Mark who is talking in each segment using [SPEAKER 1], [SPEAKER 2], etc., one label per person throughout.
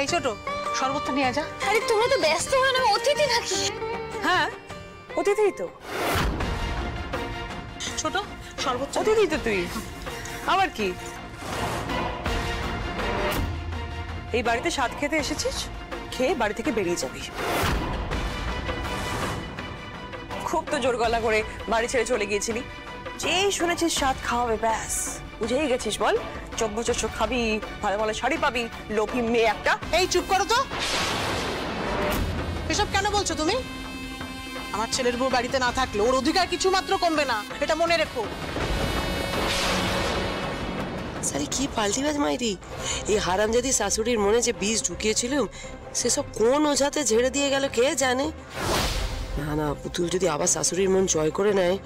[SPEAKER 1] এই ছোট শরবতটা নিয়ে যা।
[SPEAKER 2] আরে তোমরা তো ব্যস্ত হয়ে না, অতিথি নাকি?
[SPEAKER 3] হ্যাঁ অতিথি তো।
[SPEAKER 1] ছোট শরবত
[SPEAKER 3] অতিথি তো তুই, আবার কি? এই বাড়িতে স্বাদ খেতে এসেছিস, খেয়ে বাড়ি থেকে বেরিয়ে যাবি। খুব তো জোর গলা করে বাড়ি ছেড়ে চলে গিয়েছিলি, যেই শুনেছিস স্বাদ খাওয়াবে ব্যাস বুঝেই গেছিস। বল, চব্য চস্য খাবি, ভালো ভালো শাড়ি পাবি, লোভী মেয়ে একটা।
[SPEAKER 1] এই চুপ করো তো, এসব কেন বলছো তুমি? আমার ছেলের বউ বাড়িতে না থাকলে ওর অধিকার কিছু মাত্র কমবে না, এটা মনে রেখো।
[SPEAKER 4] সারি কি পাল্টিবাজ মাইরি, এই হারামজাদি শাশুড়ির মনে যে বীজ ঢুকিয়েছিলাম সেসব কোন ওঝাতে ঝেড়ে দিয়ে গেল কে জানে। না না, পুতুল যদি আবার শাশুড়ির মন জয় করে নেয়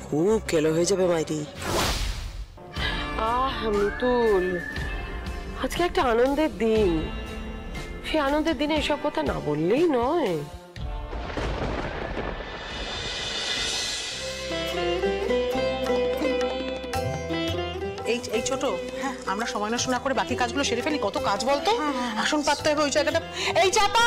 [SPEAKER 4] খুব কেলো হয়ে যাবে মাইরি। মিতুল, আজকে একটা আনন্দের দিন, সেই আনন্দের দিনে এসব কথা না বললেই নয়।
[SPEAKER 1] এই ছোট, হ্যাঁ আমরা সময় নষ্ট না করে বাকি কাজগুলো সেরে ফেলি। কত কাজ বলতো, আসন পাততে হবে ওই জায়গাটা। এই চাপা,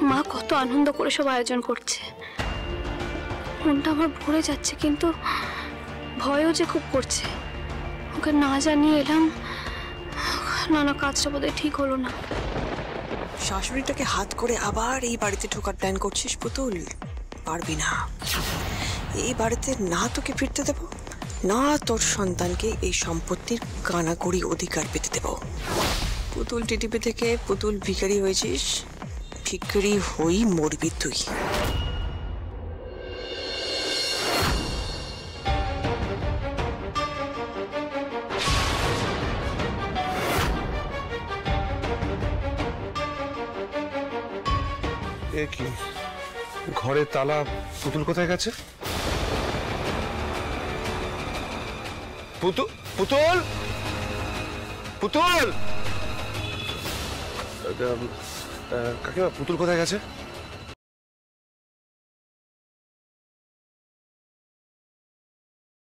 [SPEAKER 2] মা কত আনন্দ করে সব আয়োজন করছে, মনটা আমার ভরে যাচ্ছে, কিন্তু ভয়ও যে খুব করছে। ওকে না জানিয়ে এলাম, না কাজটা বোধহয় ঠিক হলো না।
[SPEAKER 3] শাশুড়িটাকে হাত করে আবার এই বাড়িতে ঢোকার প্ল্যান করছিস পুতুল? পারবি না। এই বাড়িতে না তোকে ফিরতে দেব, না তোর সন্তানকে এই সম্পত্তির কানাকড়ি অধিকার পেতে দেব। পুতুল টিটিপি থেকে পুতুল ভিখারি হয়েছিস, ভিখারি হই মরবি তুই।
[SPEAKER 5] এ কি, ঘরে তালা, পুতুল কোথায় গেছে? পুতুল পুতুল পুতুল কাকিমা, পুতুল কোথায় গেছে?